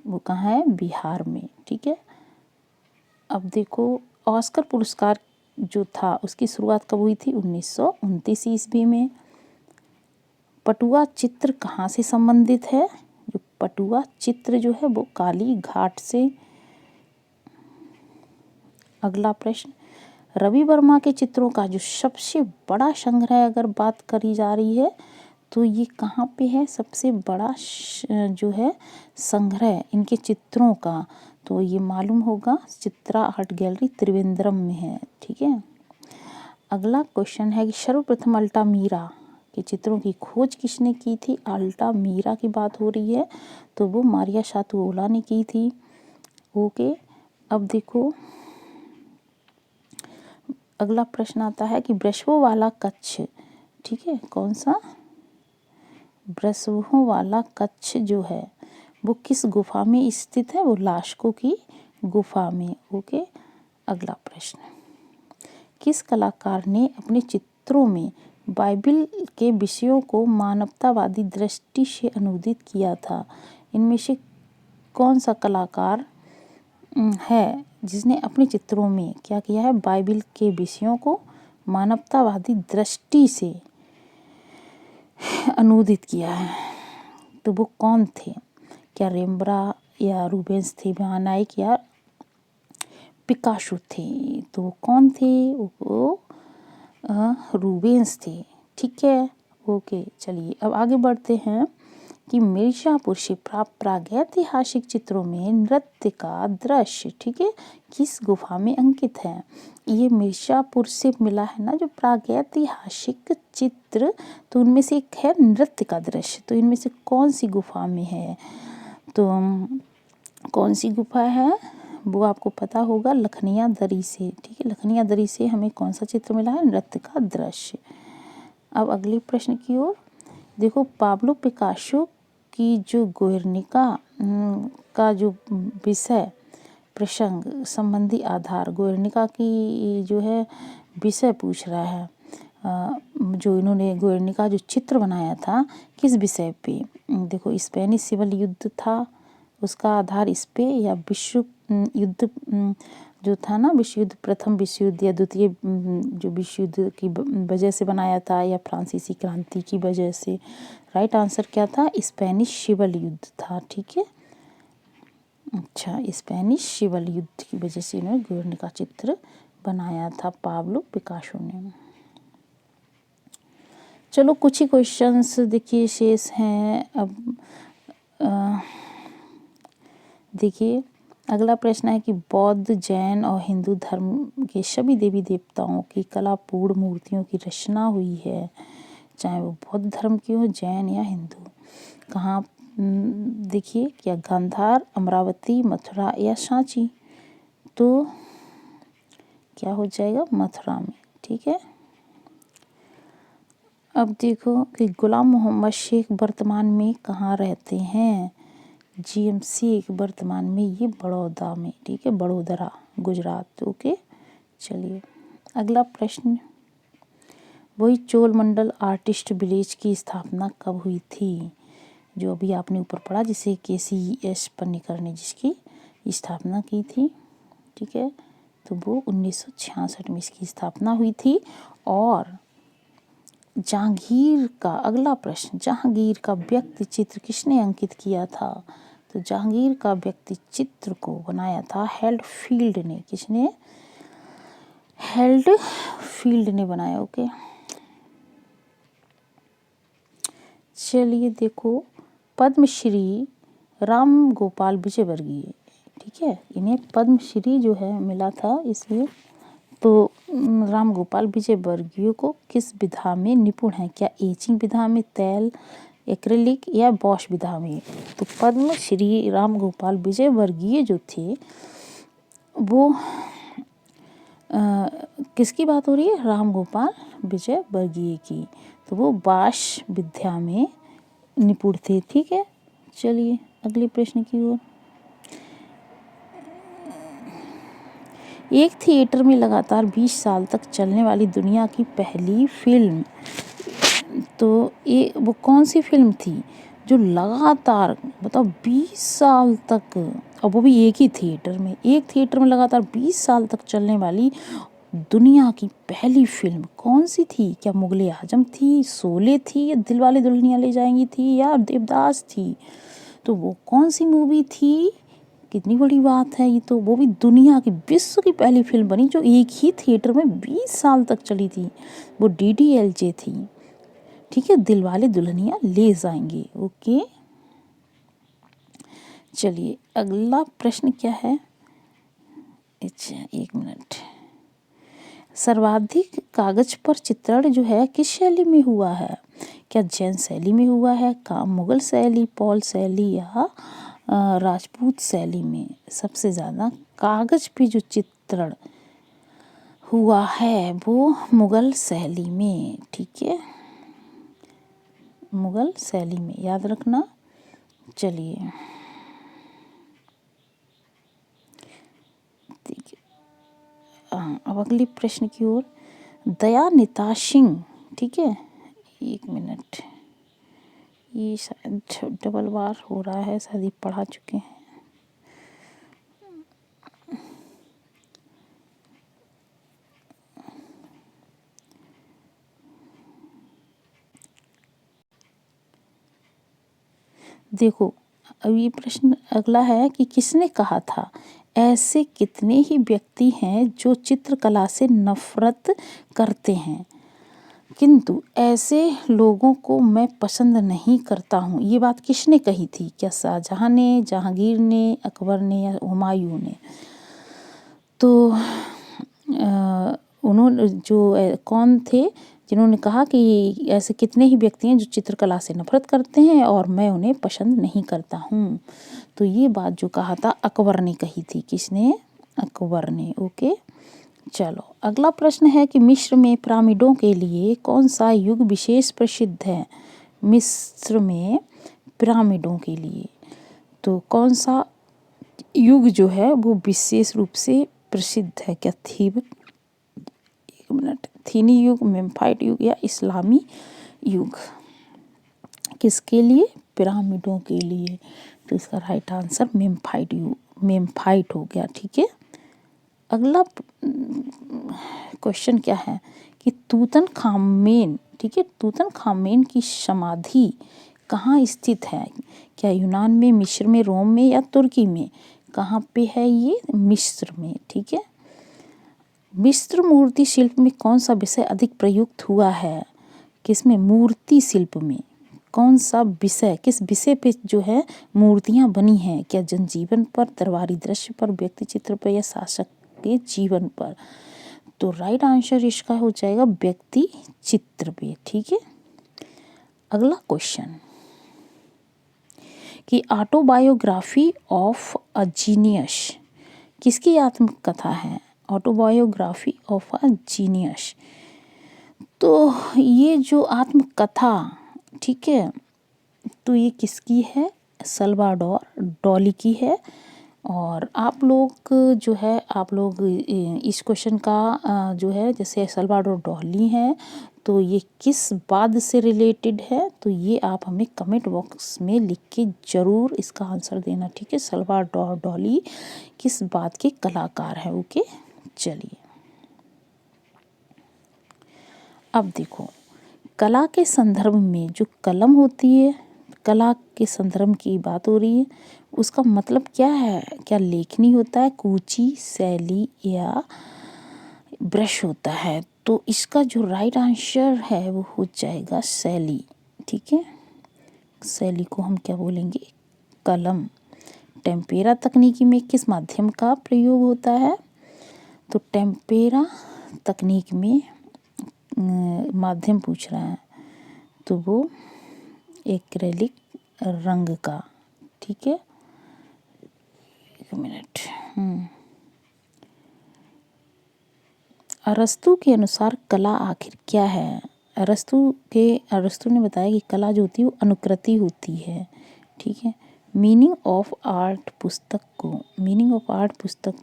वो कहाँ है, बिहार में, ठीक है। अब देखो ऑस्कर पुरस्कार जो था उसकी शुरुआत कब हुई थी, 1929 ईस्वी में। पटुआ चित्र कहाँ से संबंधित है, जो पटुआ चित्र जो है वो काली घाट से। अगला प्रश्न, रवि वर्मा के चित्रों का जो सबसे बड़ा संग्रह अगर बात करी जा रही है तो ये कहाँ पे है, सबसे बड़ा जो है संग्रह इनके चित्रों का, तो ये मालूम होगा चित्रा आर्ट गैलरी त्रिवेंद्रम में है, ठीक है। अगला क्वेश्चन है कि सर्वप्रथम अल्टामीरा के चित्रों की खोज किसने की थी, अल्टामीरा की बात हो रही है, तो वो मारिया शातुओला ने की थी, ओके। अब देखो अगला प्रश्न आता है कि वृषभों वाला कच्छ, ठीक है, कौन सा, वृषभों वाला कच्छ जो है वो किस गुफा में स्थित है, वो लास्को की गुफा में, ओके। अगला प्रश्न, किस कलाकार ने अपने चित्रों में बाइबिल के विषयों को मानवतावादी दृष्टि से अनुदित किया था, इनमें से कौन सा कलाकार है जिसने अपने चित्रों में क्या किया है, बाइबिल के विषयों को मानवतावादी दृष्टि से अनुदित किया है। तो वो कौन थे? क्या रेम्ब्रा या रूबेंस थे, वहां नायक, या पिकासो थे? तो वो कौन थे? वो रूबेंस थे। ठीक है, ओके। चलिए अब आगे बढ़ते हैं कि मिर्जापुर से प्राप्त प्रागैतिहासिक चित्रों में नृत्य का दृश्य, ठीक है, किस गुफा में अंकित है? ये मिर्जापुर से मिला है ना जो प्रागैतिहासिक चित्र, तो उनमें से एक है नृत्य का दृश्य। तो इनमें से कौन सी गुफा में है? तो कौन सी गुफा है वो आपको पता होगा, लखनिया दरी से। ठीक है, लखनिया दरी से हमें कौन सा चित्र मिला है? नृत्य का दृश्य। अब अगले प्रश्न की ओर देखो, पाब्लो पिकासो की जो गुएर्निका का जो विषय प्रसंग संबंधी आधार, गुएर्निका की जो है विषय पूछ रहा है। जो इन्होंने गुएर्निका जो चित्र बनाया था किस विषय पे? देखो, स्पेनिश सिविल युद्ध था उसका आधार इस पे, या विश्व युद्ध जो था ना, विश्व युद्ध, प्रथम विश्व युद्ध या द्वितीय जो विश्व युद्ध की वजह से बनाया था, या फ्रांसीसी क्रांति की वजह से? राइट आंसर क्या था? स्पेनिश सिविल युद्ध था। ठीक है, अच्छा, स्पेनिश सिविल युद्ध की वजह से इन्होंने गुएर्निका चित्र बनाया था पाब्लो पिकासो ने। चलो कुछ ही क्वेश्चंस देखिए शेष हैं। अब देखिए अगला प्रश्न है कि बौद्ध, जैन और हिंदू धर्म के सभी देवी देवताओं की कलापूर्ण मूर्तियों की रचना हुई है, चाहे वो बौद्ध धर्म की हो, जैन या हिंदू। कहाँ? देखिए, क्या गांधार, अमरावती, मथुरा या सांची? तो क्या हो जाएगा? मथुरा में। ठीक है, अब देखो कि गुलाम मोहम्मद शेख वर्तमान में कहाँ रहते हैं? जीएमसी वर्तमान में ये बड़ौदा में। ठीक है, बड़ोदरा, गुजरात। ओके, चलिए अगला प्रश्न, वही चोलमंडल आर्टिस्ट विलेज की स्थापना कब हुई थी? जो अभी आपने ऊपर पढ़ा, जिसे KCS पन्नीकर ने जिसकी स्थापना की थी। ठीक है, तो वो 1966 में इसकी स्थापना हुई थी। और जहांगीर का, अगला प्रश्न, जहांगीर का व्यक्ति चित्र किसने अंकित किया था? तो जहांगीर का व्यक्ति चित्र को बनाया था हेल्डफील्ड ने। किसने? हेल्डफील्ड ने बनाया। ओके, चलिए देखो, पद्मश्री राम गोपाल विजयवर्गीय, ठीक है, इन्हें पद्मश्री जो है मिला था इसलिए। तो राम गोपाल विजयवर्गीय को किस विधा में निपुण है? क्या एचिंग विधा में, तैल, एक्रिलिक या वॉश विधा में? तो पद्मश्री राम गोपाल विजयवर्गीय जो थे वो किसकी बात हो रही है? राम गोपाल विजयवर्गीय की। तो वो वॉश विद्या में निपुण थे। ठीक है, चलिए अगले प्रश्न की ओर। एक थिएटर में लगातार 20 साल तक चलने वाली दुनिया की पहली फिल्म, तो ये वो कौन सी फिल्म थी जो लगातार, बताओ, 20 साल तक, और वो भी एक ही थिएटर में, एक थिएटर में लगातार 20 साल तक चलने वाली दुनिया की पहली फिल्म कौन सी थी? क्या मुगले आजम थी, शोले थी, या दिलवाले दुल्हनिया ले जाएंगी थी, या देवदास थी? तो वो कौन सी मूवी थी? कितनी बड़ी बात है ये, तो वो भी दुनिया की, विश्व की पहली फिल्म बनी जो एक ही थिएटर में 20 साल तक चली थी। वो DDLJ थी। ठीक है, दिलवाले दुल्हनिया ले जाएंगे। ओके, चलिए अगला प्रश्न क्या है? अच्छा, एक मिनट। सर्वाधिक कागज पर चित्रण जो है किस शैली में हुआ है? क्या जैन शैली में हुआ है, का मुगल शैली, पौल शैली, या राजपूत शैली में? सबसे ज़्यादा कागज पे जो चित्रण हुआ है वो मुगल शैली में। ठीक है, मुगल शैली में, याद रखना। चलिए देखिए, अब अगले प्रश्न की ओर। दयानिता सिंह, ठीक है, एक मिनट, ये शायद डबल बार हो रहा है, शायद पढ़ा चुके हैं। देखो, अब ये प्रश्न अगला है कि किसने कहा था, ऐसे कितने ही व्यक्ति हैं जो चित्रकला से नफरत करते हैं, किंतु ऐसे लोगों को मैं पसंद नहीं करता हूँ। ये बात किसने कही थी? क्या शाहजहां ने, जहांगीर ने, अकबर ने या हुमायूं ने? तो उन्होंने कौन थे जिन्होंने कहा कि ऐसे कितने ही व्यक्ति हैं जो चित्रकला से नफरत करते हैं और मैं उन्हें पसंद नहीं करता हूँ। तो ये बात जो कहा था अकबर ने कही थी। किसने? अकबर ने। ओके, चलो अगला प्रश्न है कि मिस्र में पिरामिडों के लिए कौन सा युग विशेष प्रसिद्ध है? मिस्र में पिरामिडों के लिए तो कौन सा युग जो है वो विशेष रूप से प्रसिद्ध है? क्या थीनी युग, मेम्फाइट युग या इस्लामी युग? किसके लिए? पिरामिडों के लिए। तो इसका राइट आंसर मेम्फाइट युग, मेम्फाइट हो गया। ठीक है, अगला क्वेश्चन क्या है कि तूतनखामेन, ठीक है, तूतनखामेन की समाधि कहाँ स्थित है? क्या यूनान में, मिस्र में, रोम में या तुर्की में? कहाँ पे है ये? मिस्र में। ठीक है, मिस्र मूर्ति शिल्प में कौन सा विषय अधिक प्रयुक्त हुआ है? किसमें? मूर्ति शिल्प में कौन सा विषय, किस विषय पे जो है मूर्तियां बनी हैं? क्या जनजीवन पर, दरबारी दृश्य पर, व्यक्ति चित्र पर या शासक के जीवन पर? तो राइट आंसर इसका हो जाएगा व्यक्ति चित्र पे। ठीक है, अगला क्वेश्चन कि ऑटोबायोग्राफी ऑफ अ जीनियस किसकी आत्मकथा है? ऑटोबायोग्राफी ऑफ अ जीनियस, तो ये जो आत्मकथा, ठीक है, तो ये किसकी है? सल्वाडोर डॉली की है। और आप लोग जो है, आप लोग इस क्वेश्चन का जो है, जैसे सल्वाडोर डॉली है तो ये किस बाद से रिलेटेड है? तो ये आप हमें कमेंट बॉक्स में लिख के ज़रूर इसका आंसर देना। ठीक है, सल्वाडोर डॉली किस बात के कलाकार हैं? ओके, चलिए अब देखो, कला के संदर्भ में जो कलम होती है, कला के संदर्भ की बात हो रही है, उसका मतलब क्या है? क्या लेखनी होता है, कूची, शैली या ब्रश होता है? तो इसका जो राइट आंसर है वो हो जाएगा शैली। ठीक है, शैली को हम क्या बोलेंगे? कलम। टेम्पेरा तकनीकी में किस माध्यम का प्रयोग होता है? तो टेम्पेरा तकनीक में माध्यम पूछ रहा है तो वो एक्रेलिक रंग का। ठीक है, एक मिनट। अरस्तू के अनुसार कला आखिर क्या है? अरस्तू ने बताया कि कला जो होती है वो अनुकृति होती है। ठीक है, मीनिंग ऑफ आर्ट पुस्तक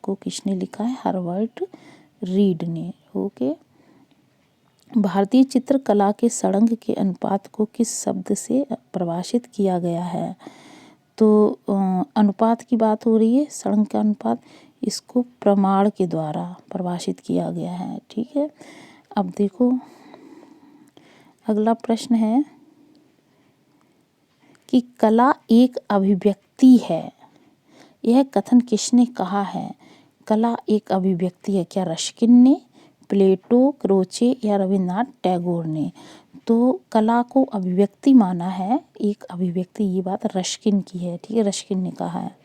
को किसने लिखा है? हर्बर्ट रीड ने। ओके, भारतीय चित्रकला के सड़ंग के अनुपात को किस शब्द से परिभाषित किया गया है? तो अनुपात की बात हो रही है, सड़ंग का अनुपात, इसको प्रमाण के द्वारा परिभाषित किया गया है। ठीक है, अब देखो अगला प्रश्न है कि कला एक अभिव्यक्ति है, यह कथन किसने कहा है? कला एक अभिव्यक्ति है, क्या रस्किन ने, प्लेटो, क्रोचे या रविन्द्रनाथ टैगोर ने? तो कला को अभिव्यक्ति माना है, एक अभिव्यक्ति, ये बात रस्किन की है। ठीक है, रस्किन ने कहा है।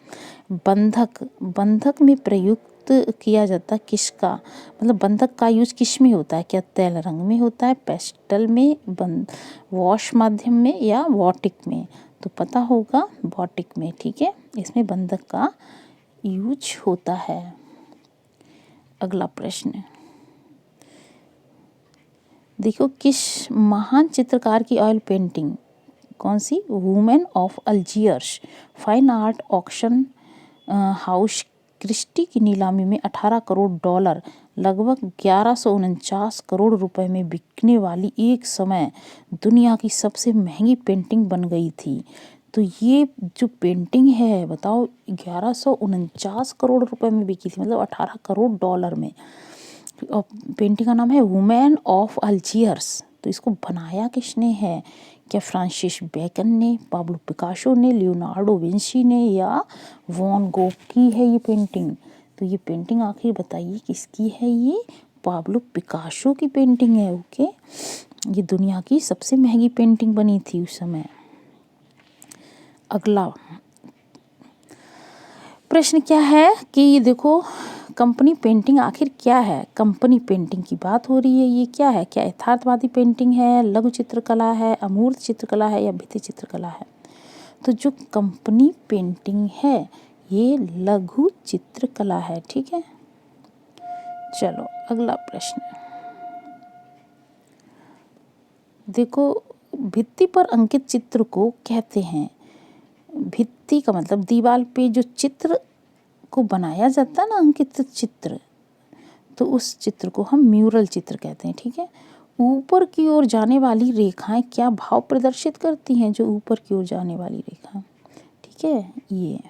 बंधक में प्रयुक्त किया जाता है किसका? मतलब बंधक का यूज किस में होता है? क्या तेल रंग में होता है, पेस्टल में, वॉश माध्यम में या वॉटिक में? तो पता होगा वॉटिक में। ठीक है, इसमें बंधक का यूज होता है। अगला प्रश्न देखो, किस महान चित्रकार की ऑयल पेंटिंग, कौन सी? Women of Algiers fine art auction house Christie की नीलामी में 18 करोड़ डॉलर, लगभग 1149 करोड़ रुपए में बिकने वाली एक समय दुनिया की सबसे महंगी पेंटिंग बन गई थी। तो ये जो पेंटिंग है बताओ, 1149 करोड़ रुपए में बिकी थी, मतलब 18 करोड़ डॉलर में। पेंटिंग का नाम है वुमेन ऑफ अल्जियर्स। तो इसको बनाया किसने है? क्या फ्रांसिस बेकन ने, पाब्लो पिकासो ने, लियोनार्डो विंसी ने या वॉन गोग की है ये पेंटिंग? तो ये पेंटिंग आखिर बताइए किसकी है? ये पाब्लो पिकासो की पेंटिंग है। ओके, ये दुनिया की सबसे महंगी पेंटिंग बनी थी उस समय। अगला प्रश्न क्या है कि ये देखो, कंपनी पेंटिंग आखिर क्या है? कंपनी पेंटिंग की बात हो रही है। ये क्या है? क्या यथार्थवादी पेंटिंग है, लघु चित्रकला है, अमूर्त चित्रकला है या भित्ति चित्रकला है? तो जो कंपनी पेंटिंग है ये लघु चित्रकला है। ठीक है, चलो अगला प्रश्न देखो, भित्ति पर अंकित चित्र को कहते हैं। भित्ति का मतलब दीवार पे जो चित्र को बनाया जाता है ना, अंकित चित्र, तो उस चित्र को हम म्यूरल चित्र कहते हैं। ठीक है, ऊपर की ओर जाने वाली रेखाएं क्या भाव प्रदर्शित करती हैं? जो ऊपर की ओर जाने वाली रेखा, ठीक है, ये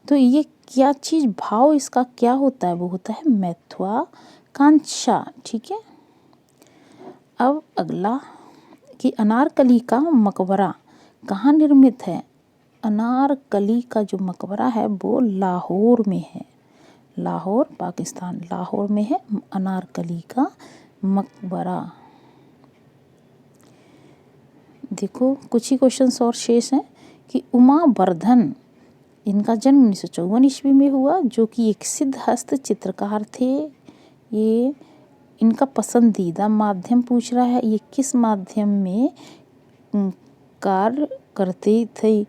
तो ये क्या चीज़, भाव इसका क्या होता है? वो होता है महत्वाकांक्षा। ठीक है, अब अगला कि अनारकली का मकबरा कहाँ निर्मित है? अनारकली का जो मकबरा है वो लाहौर में है। लाहौर पाकिस्तान, लाहौर में है अनारकली का मकबरा। देखो कुछ ही क्वेश्चंस और शेष हैं कि उमा वर्धन, इनका जन्म 1954 ईस्वी में हुआ, जो कि एक सिद्ध हस्त चित्रकार थे। ये इनका पसंदीदा माध्यम पूछ रहा है, ये किस माध्यम में कार्य करते थे?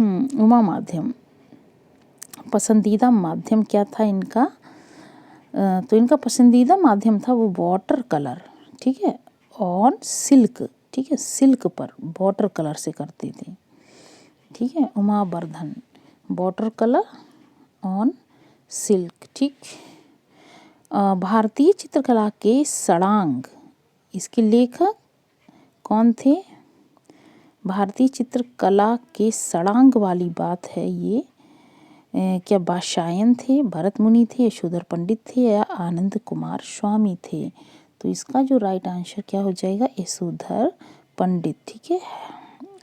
उमा माध्यम। पसंदीदा माध्यम क्या था इनका? तो इनका पसंदीदा माध्यम था वो वाटर कलर। ठीक है, ऑन सिल्क। ठीक है, सिल्क पर वाटर कलर से करते थे। ठीक है, Uma Vardhan, water colour on silk. ठीक, भारतीय चित्रकला के सड़ांग, इसके लेखक कौन थे? भारतीय चित्रकला के सड़ांग वाली बात है ये। क्या बादशायन थे, भरत मुनि थे, यशोधर पंडित थे या आनंद कुमार स्वामी थे? तो इसका जो राइट आंसर क्या हो जाएगा? यशोधर पंडित। ठीक है,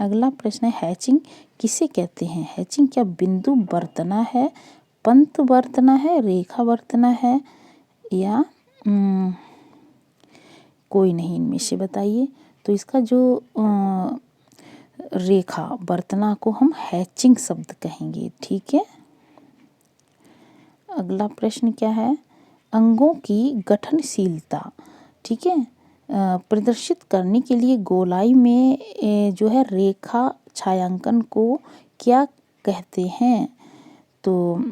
अगला प्रश्न है हैचिंग किसे कहते हैं? हैचिंग क्या बिंदु बरतना है, पंत बरतना है, रेखा बरतना है या कोई नहीं इनमें से बताइए। तो इसका जो रेखा बरतना को हम हैचिंग शब्द कहेंगे। ठीक है, अगला प्रश्न क्या है? अंगों की गठनशीलता, ठीक है, प्रदर्शित करने के लिए गोलाई में जो है रेखा छायांकन को क्या कहते हैं? तो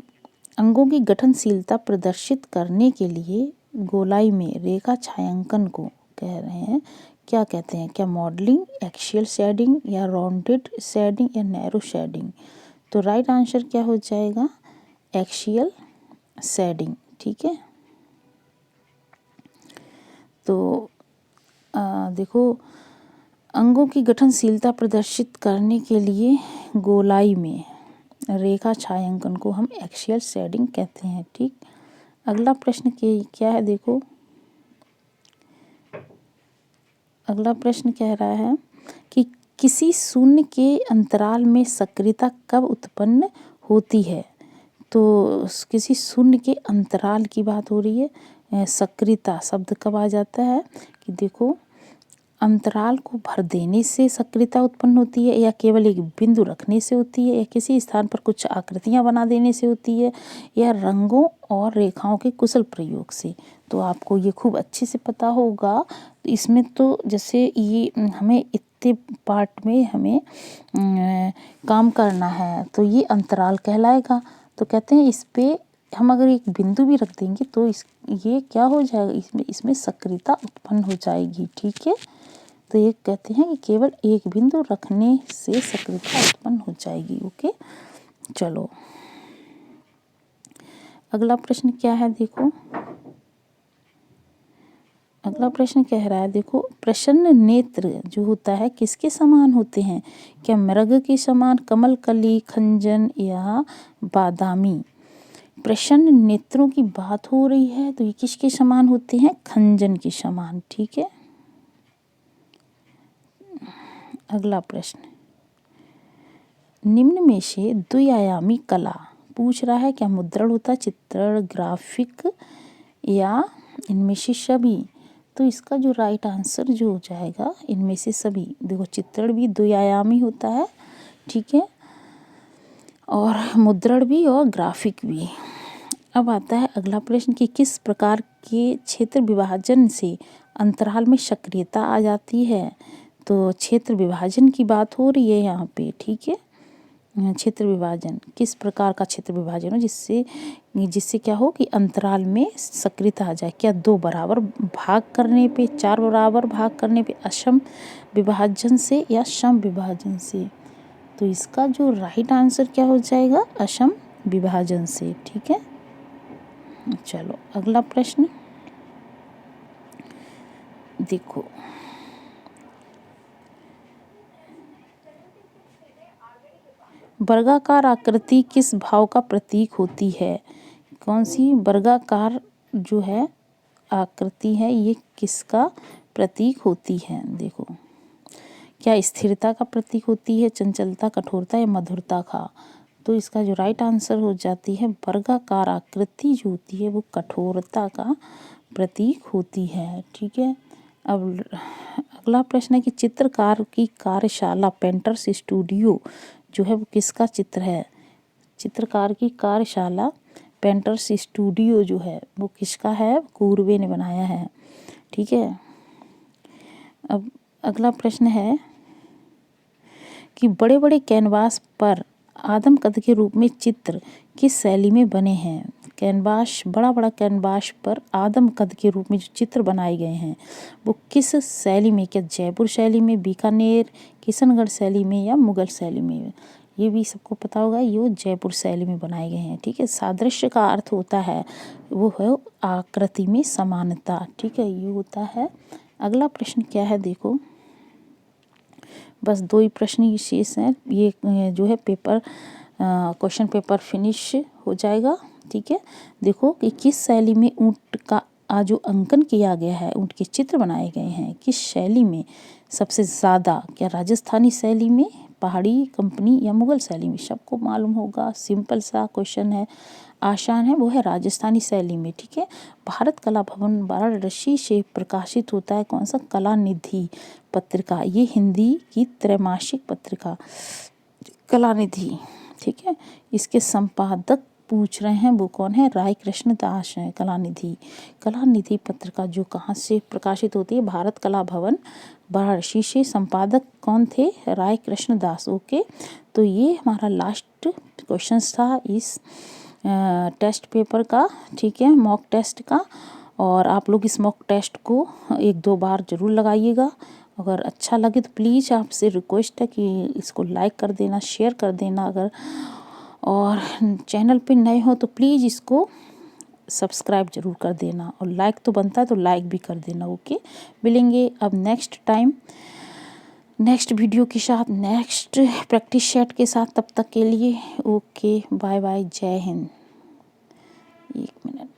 अंगों की गठनशीलता प्रदर्शित करने के लिए गोलाई में रेखा छायांकन को कह रहे हैं, क्या कहते हैं? क्या मॉडलिंग, एक्सियल शेडिंग या राउंडेड शेडिंग या नैरो शेडिंग? तो राइट आंसर क्या हो जाएगा? Axial shading. ठीक है, तो देखो, अंगों की गठनशीलता प्रदर्शित करने के लिए गोलाई में रेखा छायांकन को हम एक्सियल शेडिंग कहते हैं। ठीक, अगला प्रश्न क्या है? देखो, अगला प्रश्न कह रहा है कि किसी शून्य के अंतराल में सक्रियता कब उत्पन्न होती है? तो किसी शून्य के अंतराल की बात हो रही है। सक्रियता शब्द कब आ जाता है? कि देखो, अंतराल को भर देने से सक्रियता उत्पन्न होती है, या केवल एक बिंदु रखने से होती है, या किसी स्थान पर कुछ आकृतियां बना देने से होती है, या रंगों और रेखाओं के कुशल प्रयोग से? तो आपको ये खूब अच्छे से पता होगा। तो इसमें तो जैसे ये हमें इतने पार्ट में हमें काम करना है, तो ये अंतराल कहलाएगा। तो कहते हैं इस पे हम अगर एक बिंदु भी रख देंगे तो ये क्या हो जाएगा? इसमें सक्रियता उत्पन्न हो जाएगी। ठीक है, तो ये कहते हैं कि केवल एक बिंदु रखने से सक्रियता उत्पन्न हो जाएगी। ओके, चलो अगला प्रश्न क्या है? देखो, अगला प्रश्न कह रहा है, देखो, प्रसन्न नेत्र जो होता है किसके समान होते हैं? क्या मृग के समान, कमल कली, खंजन या बादामी? प्रसन्न नेत्रों की बात हो रही है तो ये किसके समान होते हैं? खंजन के समान। ठीक है, अगला प्रश्न, निम्न में से द्विआयामी कला पूछ रहा है, क्या मुद्रण होता है, चित्रण, ग्राफिक या इनमें से सभी? तो इसका जो राइट आंसर जो हो जाएगा इनमें से सभी। देखो चित्रण भी द्विआयामी होता है, ठीक है, और मुद्रण भी और ग्राफिक भी। अब आता है अगला प्रश्न कि किस प्रकार के क्षेत्र विभाजन से अंतराल में सक्रियता आ जाती है? तो क्षेत्र विभाजन की बात हो रही है यहाँ पे, ठीक है। क्षेत्र विभाजन, किस प्रकार का क्षेत्र विभाजन हो जिससे क्या हो कि अंतराल में सक्रियता आ जाए? क्या 2 बराबर भाग करने पे, 4 बराबर भाग करने पे, असम विभाजन से या सम विभाजन से? तो इसका जो राइट आंसर क्या हो जाएगा? असम विभाजन से। ठीक है, चलो अगला प्रश्न देखो, वर्गाकार आकृति किस भाव का प्रतीक होती है? कौन सी वर्गाकार जो है आकृति है ये किसका प्रतीक होती है? देखो, क्या स्थिरता का प्रतीक होती है, चंचलता, कठोरता या मधुरता का? तो इसका जो राइट आंसर हो जाती है वर्गाकार आकृति जो होती है वो कठोरता का प्रतीक होती है। ठीक है, अब अगला प्रश्न है कि चित्रकार की कार्यशाला, पेंटर्स स्टूडियो जो है वो किसका चित्र है? चित्रकार की कार्यशाला, पेंटर्स स्टूडियो जो है वो किसका है? कूरवे ने बनाया है। ठीक है, अब अगला प्रश्न है कि बड़े बड़े कैनवास पर आदम कद के रूप में चित्र किस शैली में बने हैं? कैनवास, बड़ा बड़ा कैनवास पर आदम कद के रूप में जो चित्र बनाए गए हैं वो किस शैली में? क्या जयपुर शैली में, बीकानेर, किशनगढ़ शैली में या मुगल शैली में? ये भी सबको पता होगा, ये जयपुर शैली में बनाए गए हैं। ठीक है, सादृश्य का अर्थ होता है वो है आकृति में समानता। ठीक है, ये होता है। अगला प्रश्न क्या है देखो, बस 2 ही प्रश्न ही शेष हैं, ये जो है पेपर क्वेश्चन पेपर फिनिश हो जाएगा। ठीक है, देखो कि किस शैली में ऊँट का जो अंकन किया गया है, ऊँट के चित्र बनाए गए हैं, किस शैली में सबसे ज़्यादा? क्या राजस्थानी शैली में, पहाड़ी कंपनी या मुगल शैली में? सबको मालूम होगा, सिंपल सा क्वेश्चन है, आसान है, वो है राजस्थानी शैली में। ठीक है, भारत कला भवन वाराणसी से प्रकाशित होता है कौन सा? कला निधि पत्रिका। ये हिंदी की त्रैमासिक पत्रिका कला निधि। ठीक है, इसके संपादक पूछ रहे हैं वो कौन है? राय कृष्ण दास हैं। कला निधि पत्रिका जो कहाँ से प्रकाशित होती है? भारत कला भवन वाराणसी से। संपादक कौन थे? राय कृष्ण दास। ओके, तो ये हमारा लास्ट क्वेश्चन था इस टेस्ट पेपर का। ठीक है, मॉक टेस्ट का, और आप लोग इस मॉक टेस्ट को 1-2 बार ज़रूर लगाइएगा। अगर अच्छा लगे तो प्लीज़ आपसे रिक्वेस्ट है कि इसको लाइक कर देना, शेयर कर देना अगर, और चैनल पे नए हो तो प्लीज़ इसको सब्सक्राइब ज़रूर कर देना, और लाइक तो बनता है तो लाइक भी कर देना। ओके, मिलेंगे अब नेक्स्ट टाइम नेक्स्ट वीडियो के साथ, नेक्स्ट प्रैक्टिस सेट के साथ। तब तक के लिए ओके, बाय बाय, जय हिंद। 1 मिनट।